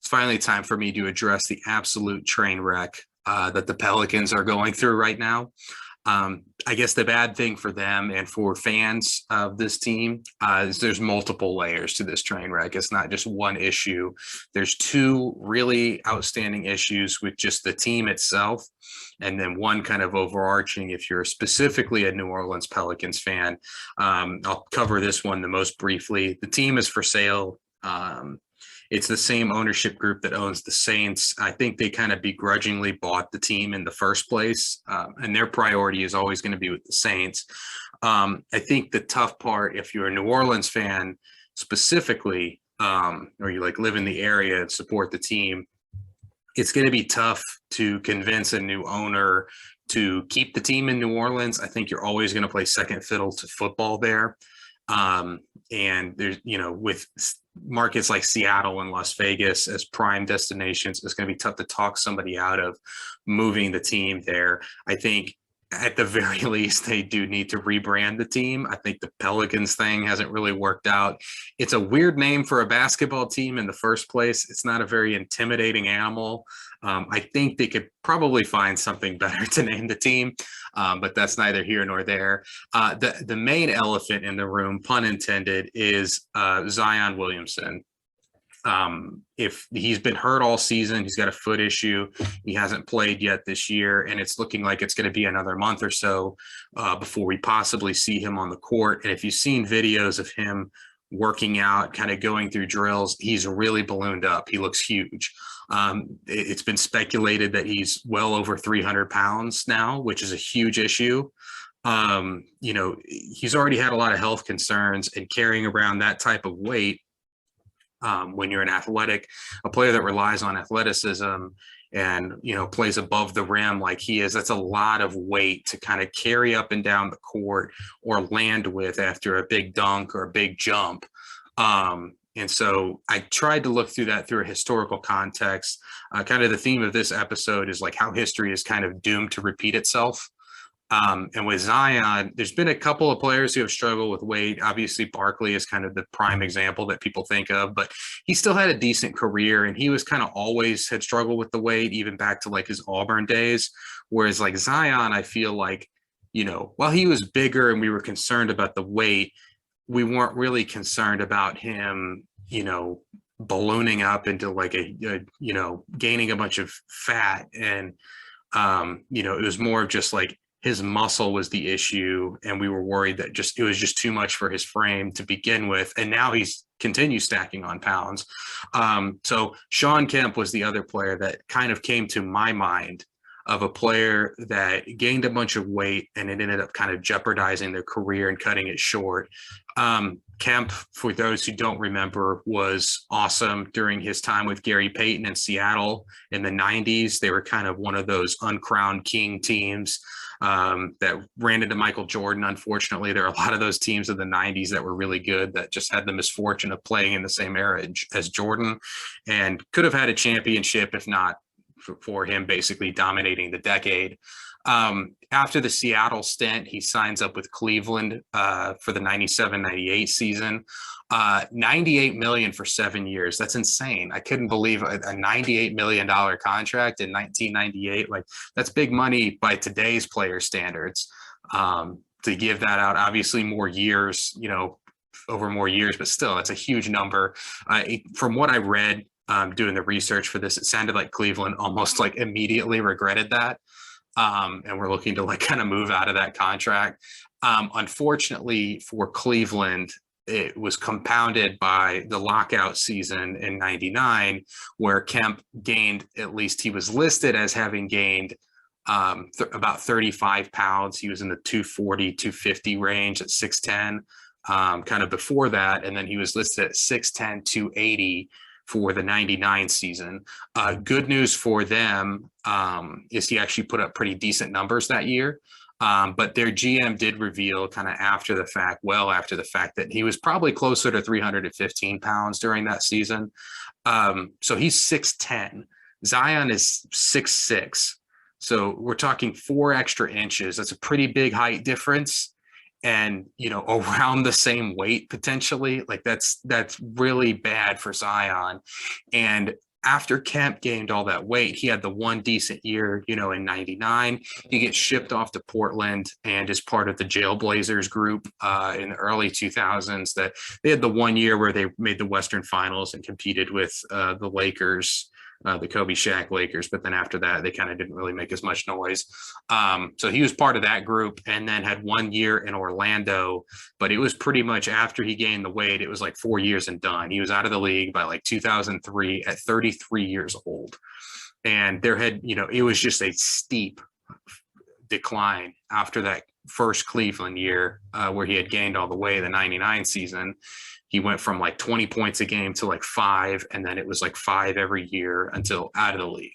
it's finally time for me to address the absolute train wreck that the Pelicans are going through right now. I guess the bad thing for them and for fans of this team is there's multiple layers to this train wreck. It's not just one issue. There's two really outstanding issues with just the team itself, and then one kind of overarching if you're specifically a New Orleans Pelicans fan. I'll cover this one the most briefly. The team is for sale. It's the same ownership group that owns the Saints. I think they kind of begrudgingly bought the team in the first place, and their priority is always going to be with the Saints. I think the tough part, if you're a New Orleans fan specifically, or you like live in the area and support the team, it's going to be tough to convince a new owner to keep the team in New Orleans. I think you're always going to play second fiddle to football there. And there's, with markets like Seattle and Las Vegas as prime destinations, it's going to be tough to talk somebody out of moving the team there. I think at the very least, they do need to rebrand the team. I think the Pelicans thing hasn't really worked out. It's a weird name for a basketball team in the first place. It's not a very intimidating animal. I think they could probably find something better to name the team, but that's neither here nor there. The main elephant in the room, pun intended, is Zion Williamson. If he's been hurt all season, he's got a foot issue. He hasn't played yet this year, and it's looking like it's going to be another month or so before we possibly see him on the court. And if you've seen videos of him working out, kind of going through drills, he's really ballooned up. He looks huge. It's been speculated that he's well over 300 pounds now, which is a huge issue. He's already had a lot of health concerns, and carrying around that type of weight when you're a player that relies on athleticism and, plays above the rim like he is, that's a lot of weight to kind of carry up and down the court or land with after a big dunk or a big jump. And so I tried to look through that through a historical context. Kind of the theme of this episode is like how history is kind of doomed to repeat itself. And with Zion, there's been a couple of players who have struggled with weight. Obviously, Barkley is kind of the prime example that people think of, but he still had a decent career, and he was kind of always had struggled with the weight, even back to like his Auburn days. Whereas like Zion, I feel like, while he was bigger and we were concerned about the weight, we weren't really concerned about him, ballooning up into like gaining a bunch of fat. And, it was more of just like, his muscle was the issue, and we were worried that it was just too much for his frame to begin with. And now he's continues stacking on pounds. So Sean Kemp was the other player that kind of came to my mind of a player that gained a bunch of weight, and it ended up kind of jeopardizing their career and cutting it short. Kemp, for those who don't remember, was awesome during his time with Gary Payton in Seattle in the 90s. They were kind of one of those uncrowned king teams that ran into Michael Jordan. Unfortunately, there are a lot of those teams of the 90s that were really good that just had the misfortune of playing in the same era as Jordan, and could have had a championship if not for him basically dominating the decade. After the Seattle stint, he signs up with Cleveland for the 97-98 season. $98 million for 7 years. That's insane. I couldn't believe a $98 million contract in 1998. Like, that's big money by today's player standards. To give that out, obviously more years, over more years, but still, it's a huge number. From what I read, doing the research for this, it sounded like Cleveland almost like immediately regretted that. And we're looking to like kind of move out of that contract. Unfortunately for Cleveland, it was compounded by the lockout season in 99, where Kemp gained, at least he was listed as having gained about 35 pounds. He was in the 240, 250 range at 6'10", kind of before that. And then he was listed at 6'10", 280 for the 99 season. Good news for them is he actually put up pretty decent numbers that year. But their GM did reveal kind of after the fact, that he was probably closer to 315 pounds during that season. So he's 6'10". Zion is 6'6". So we're talking 4 extra inches. That's a pretty big height difference. And, around the same weight potentially. Like that's really bad for Zion. And after Kemp gained all that weight, he had the one decent year, in 99. He gets shipped off to Portland and is part of the Jailblazers group in the early 2000s. That they had the one year where they made the Western Finals and competed with the Lakers, the Kobe Shaq Lakers. But then after that, they kind of didn't really make as much noise. So he was part of that group and then had 1 year in Orlando. But it was pretty much after he gained the weight, it was like 4 years and done. He was out of the league by like 2003 at 33 years old. And there had, it was just a steep decline after that first Cleveland year where he had gained all the way, the 99 season. He went from like 20 points a game to like 5, and then it was like 5 every year until out of the league.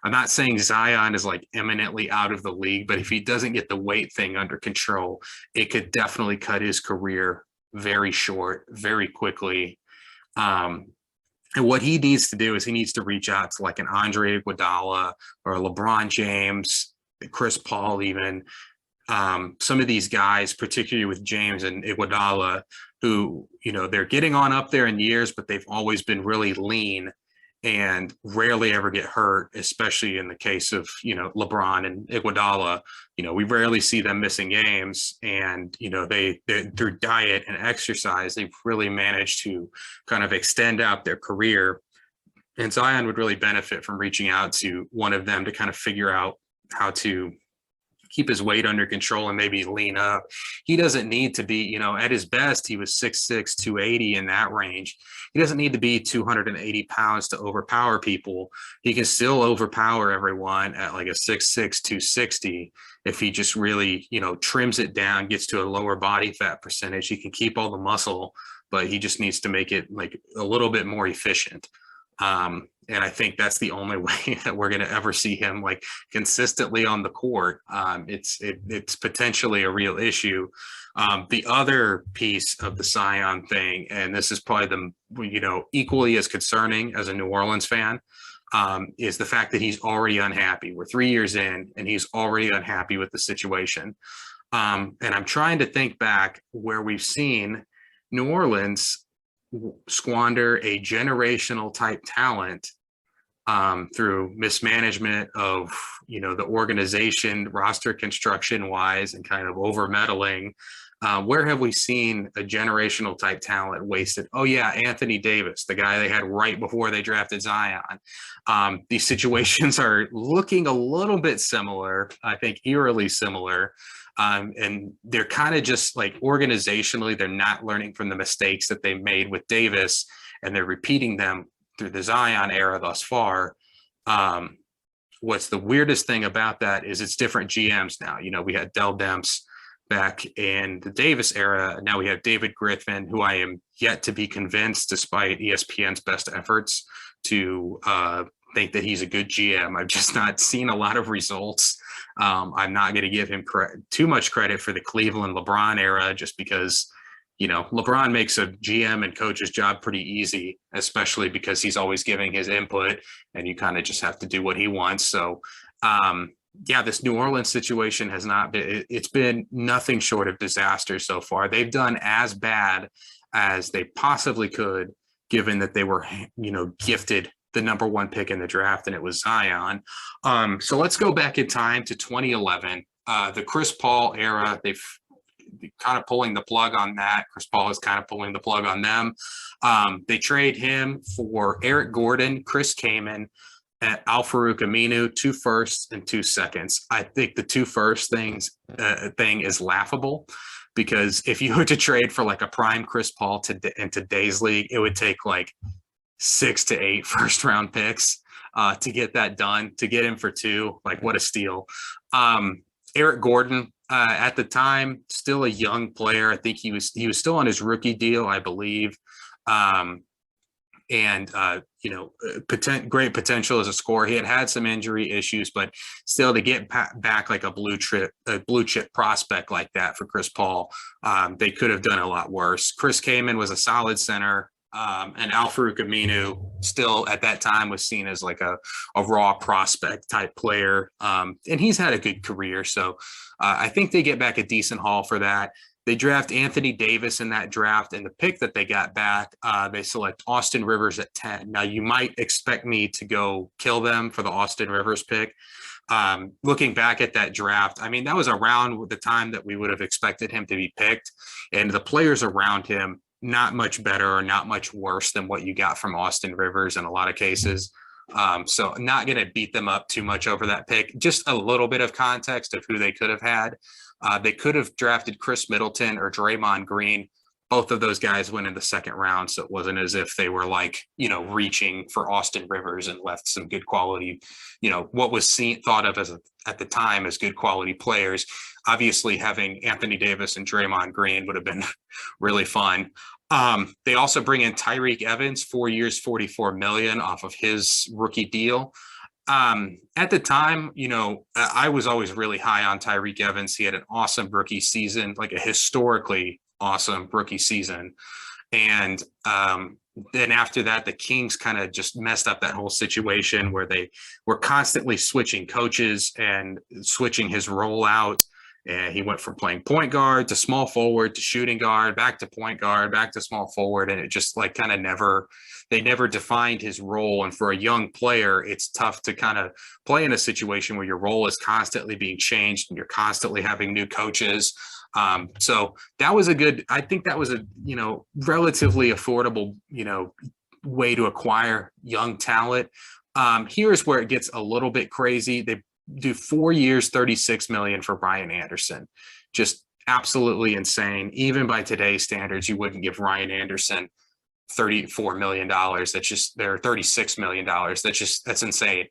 I'm not saying Zion is like eminently out of the league, but if he doesn't get the weight thing under control, it could definitely cut his career very short, very quickly. And what he needs to do is he needs to reach out to like an Andre Iguodala or a LeBron James, Chris Paul even. Some of these guys, particularly with James and Iguodala, who, they're getting on up there in years, but they've always been really lean and rarely ever get hurt, especially in the case of, LeBron and Iguodala. We rarely see them missing games, and, they through diet and exercise, they've really managed to kind of extend out their career. And Zion would really benefit from reaching out to one of them to kind of figure out how to keep his weight under control and maybe lean up. He doesn't need to be, at his best, he was 6'6", 280 in that range. He doesn't need to be 280 pounds to overpower people. He can still overpower everyone at like a 6'6", 260. If he just really, trims it down, gets to a lower body fat percentage, he can keep all the muscle, but he just needs to make it like a little bit more efficient. And I think that's the only way that we're going to ever see him like consistently on the court. It's potentially a real issue. The other piece of the Zion thing, and this is probably the, equally as concerning as a New Orleans fan, is the fact that he's already unhappy. We're 3 years in and he's already unhappy with the situation. And I'm trying to think back where we've seen New Orleans squander a generational type talent through mismanagement of the organization, roster construction wise, and kind of over meddling. Where have we seen a generational type talent wasted? Oh yeah, Anthony Davis, the guy they had right before they drafted Zion. These situations are looking a little bit similar, I think eerily similar. And they're kind of just like organizationally, they're not learning from the mistakes that they made with Davis, and they're repeating them through the Zion era thus far. What's the weirdest thing about that is it's different GMs now. We had Dell Demps back in the Davis era. Now we have David Griffin, who I am yet to be convinced, despite ESPN's best efforts, to think that he's a good GM. I've just not seen a lot of results. I'm not going to give him too much credit for the Cleveland LeBron era, just because, LeBron makes a GM and coach's job pretty easy, especially because he's always giving his input and you kind of just have to do what he wants. So, this New Orleans situation has not been, it's been nothing short of disaster so far. They've done as bad as they possibly could, given that they were, gifted the number 1 pick in the draft, and it was Zion. So let's go back in time to 2011, the Chris Paul era. They've kind of pulling the plug on that. Chris Paul is kind of pulling the plug on them. They trade him for Eric Gordon, Chris Kaman, and Al-Farouq Aminu, 2 firsts and 2 seconds. I think the 2 first thing is laughable, because if you were to trade for like a prime Chris Paul in today's league, it would take like 6 to 8 first round picks to get that done. To get him for 2, like what a steal. Eric Gordon, at the time, still a young player. I think he was still on his rookie deal, I believe. Great potential as a scorer. He had some injury issues, but still to get back like a blue chip prospect like that for Chris Paul, they could have done a lot worse. Chris Kaman was a solid center. And Al-Farouq Aminu still at that time was seen as like a raw prospect type player. And he's had a good career. So I think they get back a decent haul for that. They draft Anthony Davis in that draft, and the pick that they got back, they select Austin Rivers at 10. Now, you might expect me to go kill them for the Austin Rivers pick. Looking back at that draft, I mean, that was around the time that we would have expected him to be picked, and the players around him, not much better or not much worse than what you got from Austin Rivers in a lot of cases. So not going to beat them up too much over that pick. Just a little bit of context of who they could have had. They could have drafted Chris Middleton or Draymond Green. Both of those guys went in the second round, so it wasn't as if they were like, reaching for Austin Rivers and left some good quality, what was thought of as at the time as good quality players. Obviously, having Anthony Davis and Draymond Green would have been really fun. They also bring in Tyreke Evans, 4 years, $44 million off of his rookie deal. At the time, I was always really high on Tyreke Evans. He had an awesome rookie season, like a historically awesome rookie season. And then after that, the Kings kind of just messed up that whole situation where they were constantly switching coaches and switching his role out. And he went from playing point guard to small forward to shooting guard, back to point guard, back to small forward. And it just like kind of they never defined his role. And for a young player, it's tough to kind of play in a situation where your role is constantly being changed and you're constantly having new coaches. So that was I think that was a, relatively affordable, way to acquire young talent. Here's where it gets a little bit crazy. They do 4 years, $36 million for Ryan Anderson. Just absolutely insane. Even by today's standards, you wouldn't give Ryan Anderson $34 million. They're $36 million. That's insane.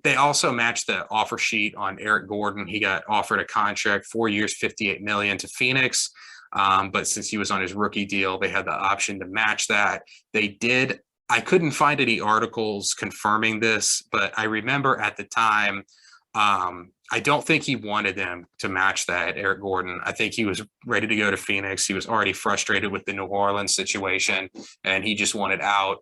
They also matched the offer sheet on Eric Gordon. He got offered a contract, 4 years, $58 million to Phoenix. But since he was on his rookie deal, they had the option to match that. They did. I couldn't find any articles confirming this, but I remember at the time, I don't think he wanted them to match that, Eric Gordon. I think he was ready to go to Phoenix. He was already frustrated with the New Orleans situation, and he just wanted out.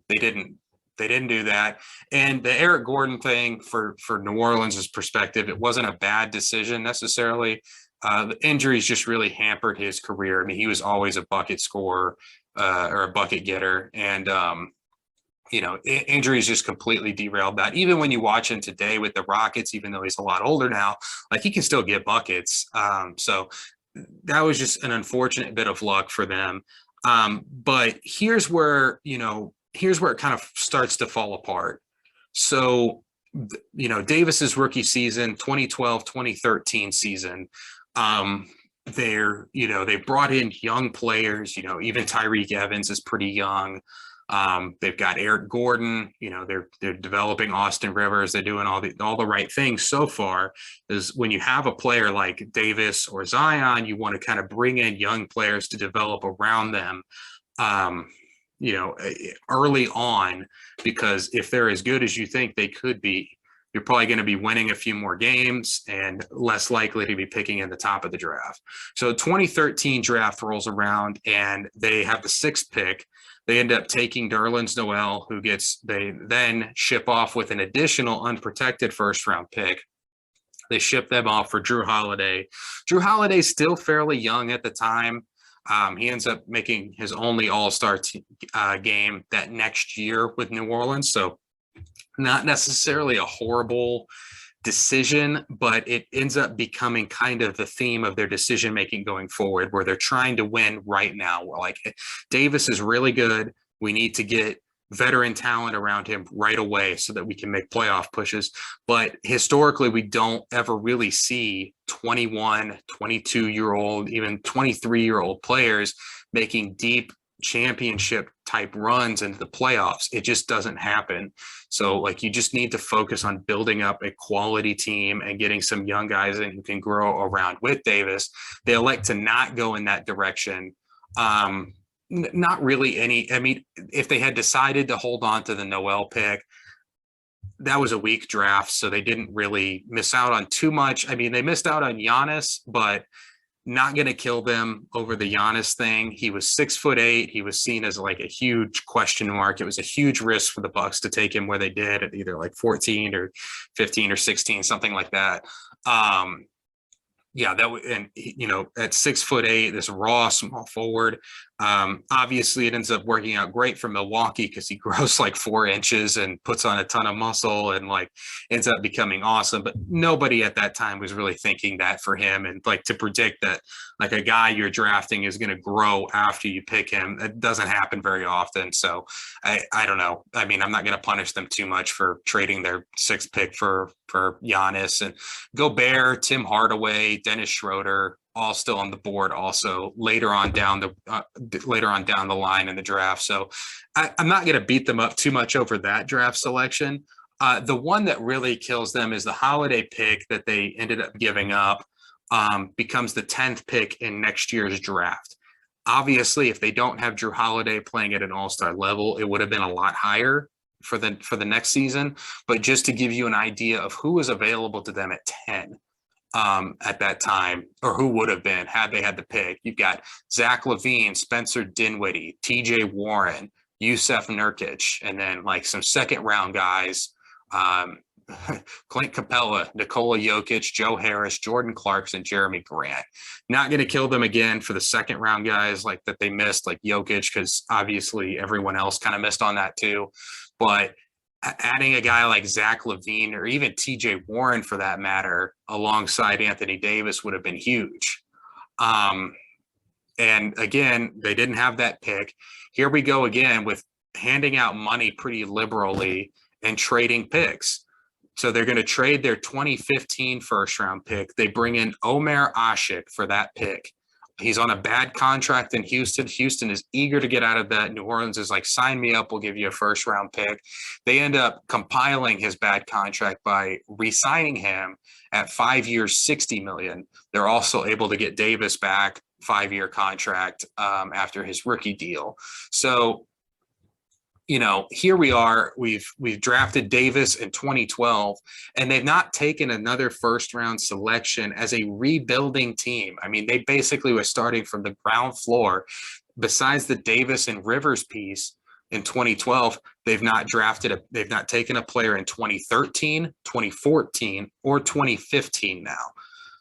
They didn't do that. And the Eric Gordon thing, for New Orleans' perspective, it wasn't a bad decision necessarily. The injuries just really hampered his career. I mean, he was always a bucket scorer or a bucket getter, and injuries just completely derailed that. Even when you watch him today with the Rockets, even though he's a lot older now, like he can still get buckets. So that was just an unfortunate bit of luck for them. But here's where it kind of starts to fall apart. So, Davis's rookie season, 2012, 2013 season, they brought in young players, even Tyreke Evans is pretty young. They've got Eric Gordon, they're developing Austin Rivers. They're doing all the right things so far. Is when you have a player like Davis or Zion, you want to kind of bring in young players to develop around them, early on, because if they're as good as you think they could be, you're probably going to be winning a few more games and less likely to be picking in the top of the draft. So 2013 draft rolls around and they have the 6th pick. They end up taking Nerlens Noel, they then ship off with an additional unprotected 1st round pick. They ship them off for Drew Holiday. Drew Holiday's still fairly young at the time. He ends up making his only All-Star game that next year with New Orleans. So not necessarily a horrible decision, but it ends up becoming kind of the theme of their decision making going forward, where they're trying to win right now. We're like, Davis is really good. We need to get veteran talent around him right away so that we can make playoff pushes. But historically, we don't ever really see 21, 22-year-old, even 23-year-old players making deep championship type runs into the playoffs. It just doesn't happen. So you just need to focus on building up a quality team and getting some young guys in who can grow around with Davis. They elect to not go in that direction. Not really if they had decided to hold on to the Noel pick, that was a weak draft, so they didn't really miss out on too much. I mean, they missed out on Giannis, but not going to kill them over the Giannis thing. He was 6'8". He was seen as a huge question mark. It was a huge risk for the Bucks to take him where they did at either 14 or 15 or 16, something like that. Yeah, and at 6'8", this raw small forward. Obviously, it ends up working out great for Milwaukee because he grows like 4 inches and puts on a ton of muscle and like ends up becoming awesome. But nobody at that time was really thinking that for him. And like to predict that like a guy you're drafting is going to grow after you pick him, that doesn't happen very often. So I don't know. I mean, I'm not going to punish them too much for trading their sixth pick for Giannis. And Gobert, Tim Hardaway, Dennis Schroeder, all still on the board. Also later on down the line in the draft. So I'm not going to beat them up too much over that draft selection. The one that really kills them is the Holiday pick that they ended up giving up. Becomes the 10th pick in next year's draft. Obviously, if they don't have Drew Holiday playing at an all-star level, it would have been a lot higher for the next season. But just to give you an idea of who was available to them at 10 at that time, or who would have been had they had the pick, you've got Zach LaVine, Spencer Dinwiddie, TJ Warren, Yusef Nurkic, and then like some second round guys, Clint Capella, Nikola Jokic, Joe Harris, Jordan Clarkson, Jeremy Grant. Not going to kill them again for the second round guys like that they missed, like Jokic, because obviously everyone else kind of missed on that too. But adding a guy like Zach LaVine or even TJ Warren for that matter alongside Anthony Davis would have been huge. And again, they didn't have that pick. Here we go again with handing out money pretty liberally and trading picks. So they're going to trade their 2015 first round pick. They bring in Omer Asik for that pick. He's on a bad contract in Houston. Houston is eager to get out of that. New Orleans is like, sign me up. We'll give you a first round pick. They end up compiling his bad contract by re-signing him at 5 years, $60 million. They're also able to get Davis back, 5-year contract after his rookie deal. So, here we are. We've drafted Davis in 2012, and they've not taken another first-round selection as a rebuilding team. I mean, they basically were starting from the ground floor. Besides the Davis and Rivers piece in 2012, they've not taken a player in 2013, 2014, or 2015 now.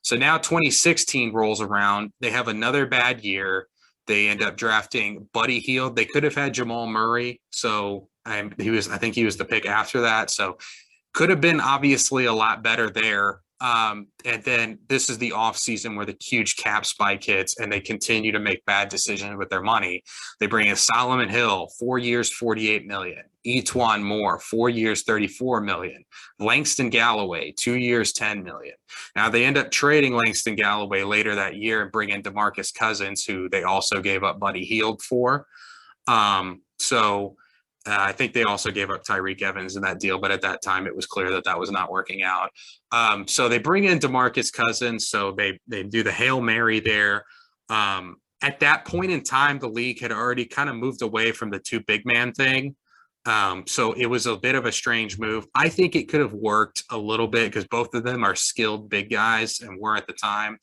So now 2016 rolls around. They have another bad year. They end up drafting Buddy Hield. They could have had Jamal Murray. So I think he was the pick after that. So could have been obviously a lot better there. And then this is the offseason where the huge cap spike hits and they continue to make bad decisions with their money. They bring in Solomon Hill, 4 years, $48 million. Etuan Moore, 4 years, $34 million. Langston Galloway, 2 years, $10 million. Now they end up trading Langston Galloway later that year and bring in DeMarcus Cousins, who they also gave up Buddy Hield for. I think they also gave up Tyreek Evans in that deal, but at that time it was clear that that was not working out. So they bring in DeMarcus Cousins. So they do the Hail Mary there. At that point in time, the league had already kind of moved away from the two big man thing. So it was a bit of a strange move. I think it could have worked a little bit because both of them are skilled big guys and were at the time.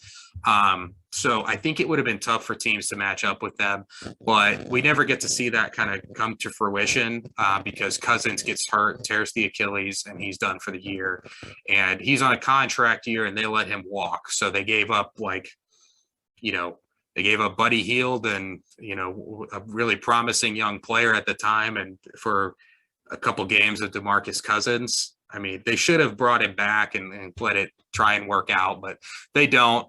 So I think it would have been tough for teams to match up with them, but we never get to see that kind of come to fruition because Cousins gets hurt, tears the Achilles, and he's done for the year. And he's on a contract year and they let him walk. So they gave up they gave up Buddy Hield and, a really promising young player at the time. And for a couple games of DeMarcus Cousins, I mean, they should have brought him back and let it try and work out, but they don't.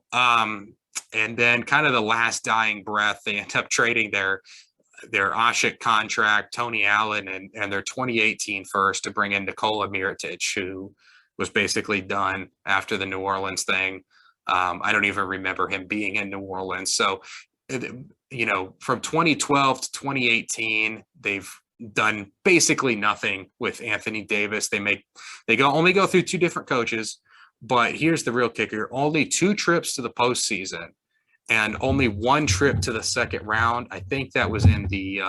And then kind of the last dying breath, they end up trading their Asik contract, Tony Allen, and their 2018 first to bring in Nikola Mirotic, who was basically done after the New Orleans thing. I don't even remember him being in New Orleans. So, from 2012 to 2018, they've done basically nothing with Anthony Davis. They only go through two different coaches, but here's the real kicker: only 2 trips to the postseason and only 1 trip to the second round. I think that was in the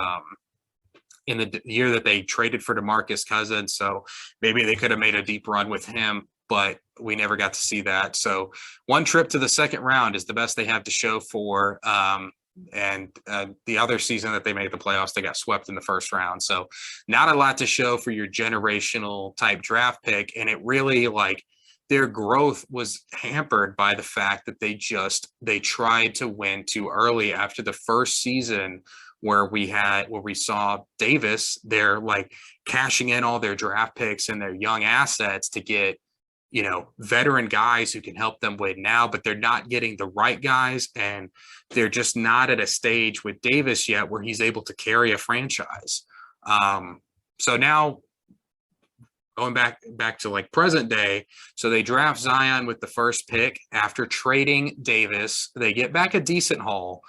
year that they traded for DeMarcus Cousins. So maybe they could have made a deep run with him, but we never got to see that. So 1 trip to the second round is the best they have to show for. And the other season that they made the playoffs, they got swept in the first round. So not a lot to show for your generational type draft pick. And it really their growth was hampered by the fact that they tried to win too early after the first season where we saw Davis, they're like cashing in all their draft picks and their young assets to get, veteran guys who can help them win now, but they're not getting the right guys. And they're just not at a stage with Davis yet where he's able to carry a franchise. So now going back to like present day. So they draft Zion with the first pick after trading Davis. They get back a decent haul.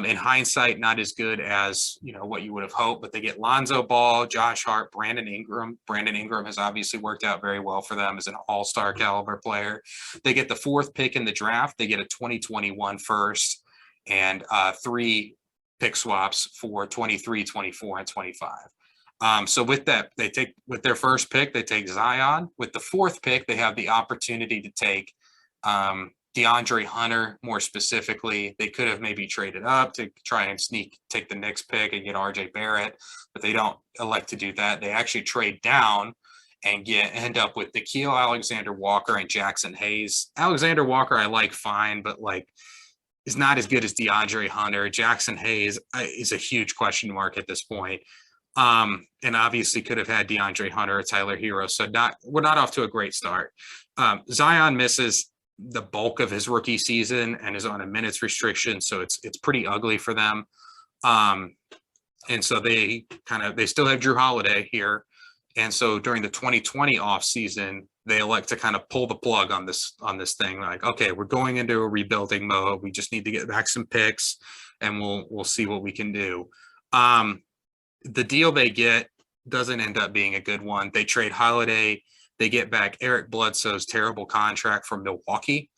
In hindsight, not as good as what you would have hoped, but they get Lonzo Ball, Josh Hart, Brandon Ingram. Brandon Ingram has obviously worked out very well for them as an all-star caliber player. They get the fourth pick in the draft. They get a 2021 first and 3 pick swaps for 23, 24, and 25. So with that, with their first pick, they take Zion. With the fourth pick, they have the opportunity to take DeAndre Hunter. More specifically, they could have maybe traded up to try and take the next pick and get RJ Barrett, but they don't elect to do that. They actually trade down and end up with Nickeil Alexander-Walker and Jackson Hayes. Alexander Walker I like fine, but is not as good as DeAndre Hunter. Jackson Hayes is a huge question mark at this point. And obviously could have had DeAndre Hunter or Tyler Hero. So we're not off to a great start. Zion misses the bulk of his rookie season and is on a minutes restriction. So it's pretty ugly for them. And so they still have Drew Holiday here. And so during the 2020 off season, they elect to kind of pull the plug on this thing. Like, okay, we're going into a rebuilding mode. We just need to get back some picks and we'll see what we can do. The deal they get doesn't end up being a good one. They trade Holiday. They get back Eric Bledsoe's terrible contract from Milwaukee.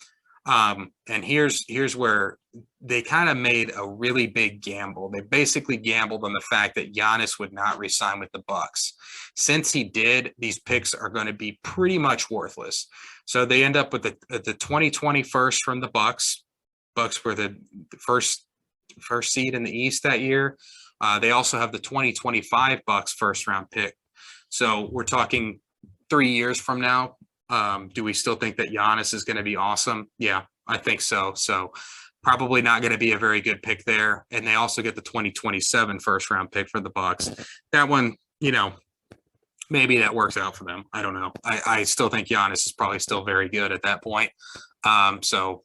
And here's where they kind of made a really big gamble. They basically gambled on the fact that Giannis would not re-sign with the Bucks. Since he did, these picks are going to be pretty much worthless. So they end up with the 2020 first from the Bucks. Bucks were the first seed in the East that year. They also have the 2025 Bucks first round pick. So we're talking 3 years from now. Do we still think that Giannis is going to be awesome? Yeah, I think so. So probably not going to be a very good pick there. And they also get the 2027 first round pick for the Bucks. That one, maybe that works out for them. I don't know. I still think Giannis is probably still very good at that point. So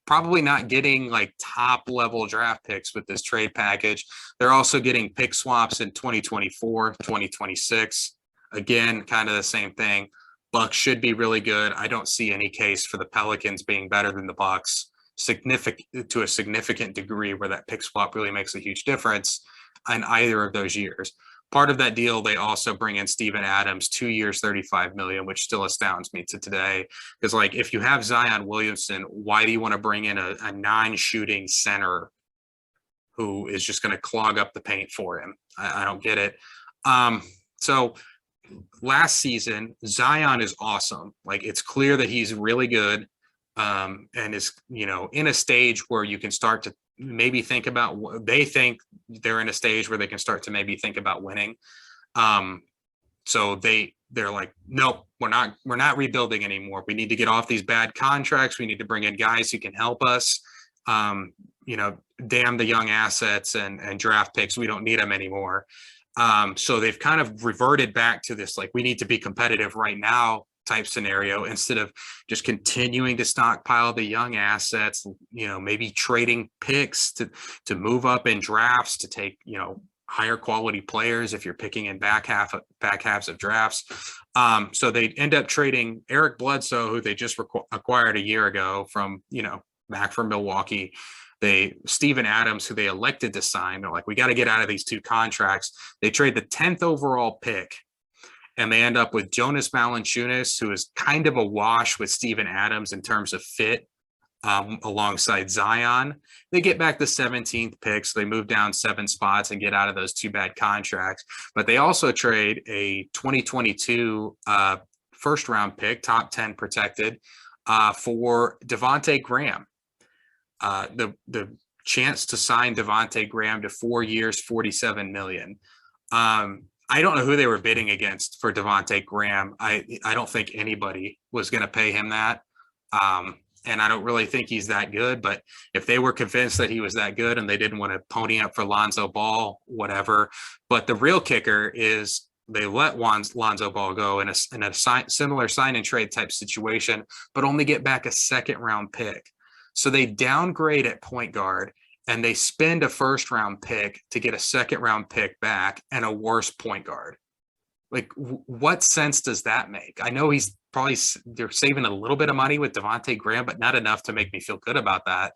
probably not getting like top level draft picks with this trade package. They're also getting pick swaps in 2024, 2026. Again, kind of the same thing. Bucks should be really good. I don't see any case for the Pelicans being better than the Bucks to a significant degree where that pick swap really makes a huge difference in either of those years. Part of that deal, they also bring in Steven Adams, 2 years, $35 million, which still astounds me to today. Because if you have Zion Williamson, why do you want to bring in a non-shooting center who is just going to clog up the paint for him? I don't get it. So last season, Zion is awesome. It's clear that he's really good and is, in a stage where you can start to maybe think about they think they're in a stage where they can start to maybe think about winning. So they're like, nope, we're not rebuilding anymore. We need to get off these bad contracts. We need to bring in guys who can help us. Damn the young assets and draft picks. We don't need them anymore. So they've kind of reverted back to this, we need to be competitive right now type scenario instead of just continuing to stockpile the young assets, maybe trading picks to move up in drafts to take, higher quality players if you're picking in back halves of drafts. So they end up trading Eric Bledsoe, who they just acquired a year ago from, back from Milwaukee. Steven Adams, who they elected to sign, they're like, we got to get out of these 2 contracts. They trade the 10th overall pick, and they end up with Jonas Valanciunas, who is kind of a wash with Steven Adams in terms of fit alongside Zion. They get back the 17th pick, so they move down 7 spots and get out of those 2 bad contracts. But they also trade a 2022 first round pick, top 10 protected, for Devontae Graham. The chance to sign Devontae Graham to 4 years, $47 million. I don't know who they were bidding against for Devontae Graham. I don't think anybody was going to pay him that. And I don't really think he's that good, but if they were convinced that he was that good and they didn't want to pony up for Lonzo Ball, whatever. But the real kicker is they let Lonzo Ball go in a similar sign and trade type situation, but only get back a second round pick. So they downgrade at point guard and they spend a first round pick to get a second round pick back and a worse point guard. Like, what sense does that make? I know they're saving a little bit of money with Devontae Graham, but not enough to make me feel good about that.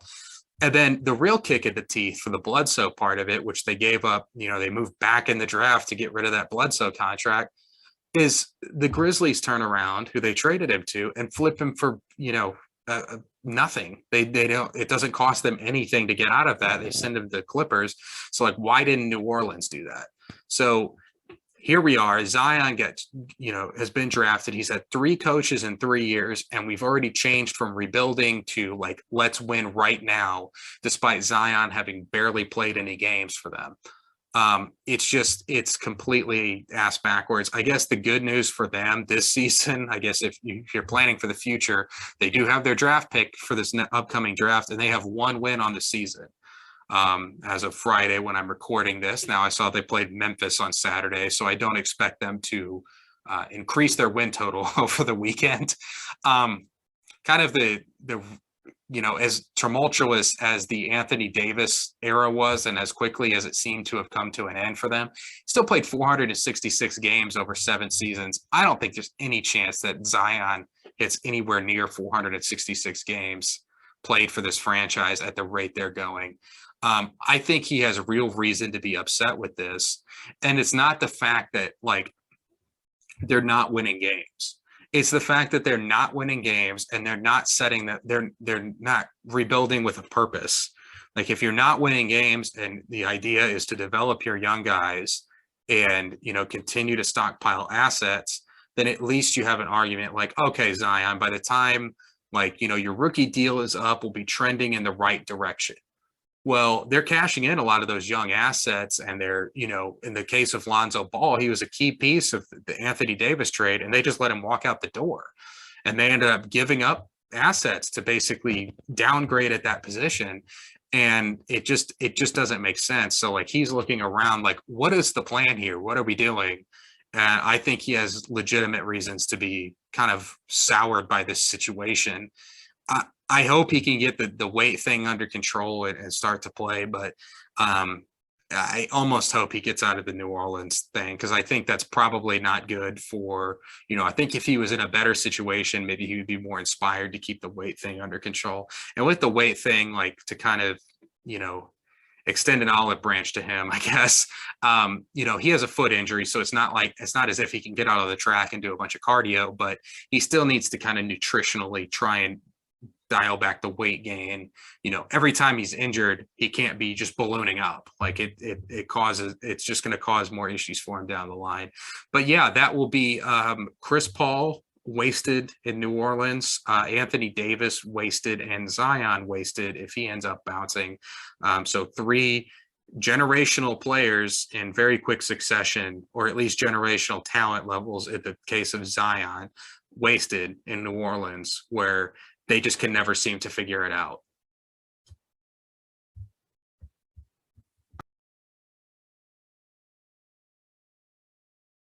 And then the real kick in the teeth for the Bledsoe part of it, which they gave up, they moved back in the draft to get rid of that Bledsoe contract, is the Grizzlies turn around, who they traded him to, and flip him for, nothing. They don't, it doesn't cost them anything to get out of that. They send him to the Clippers. So like, why didn't New Orleans do that? So here we are. Zion has been drafted. He's had 3 coaches in 3 years, and we've already changed from rebuilding to like, let's win right now, despite Zion having barely played any games for them. It's completely ass backwards. I guess the good news for them this season, I guess if you're planning for the future, they do have their draft pick for this upcoming draft, and they have 1 win on the season. As of Friday when I'm recording this. Now I saw they played Memphis on Saturday, so I don't expect them to increase their win total over the weekend. Kind of the as tumultuous as the Anthony Davis era was, and as quickly as it seemed to have come to an end for them, still played 466 games over 7 seasons. I don't think there's any chance that Zion hits anywhere near 466 games played for this franchise at the rate they're going. I think he has a real reason to be upset with this. And it's not the fact that like they're not winning games. It's the fact that they're not winning games and they're not setting that they're not rebuilding with a purpose. Like if you're not winning games and the idea is to develop your young guys and, continue to stockpile assets, then at least you have an argument like, okay, Zion, by the time your rookie deal is up, we'll be trending in the right direction. Well, they're cashing in a lot of those young assets, and they're, in the case of Lonzo Ball, he was a key piece of the Anthony Davis trade, and they just let him walk out the door. And they ended up giving up assets to basically downgrade at that position. And it just doesn't make sense. So like he's looking around like, what is the plan here? What are we doing? And I think he has legitimate reasons to be kind of soured by this situation. I hope he can get the weight thing under control and start to play, but I almost hope he gets out of the New Orleans thing, because I think that's probably not good for, I think if he was in a better situation, maybe he would be more inspired to keep the weight thing under control. And with the weight thing, like to kind of, extend an olive branch to him, I guess, he has a foot injury, so it's not as if he can get out of the track and do a bunch of cardio, but he still needs to kind of nutritionally try and dial back the weight gain. Every time he's injured, he can't be just ballooning up. Like it's just going to cause more issues for him down the line. But yeah, that will be Chris Paul wasted in New Orleans, Anthony Davis wasted, and Zion wasted if he ends up bouncing. So 3 generational players in very quick succession, or at least generational talent levels in the case of Zion, wasted in New Orleans, where they just can never seem to figure it out.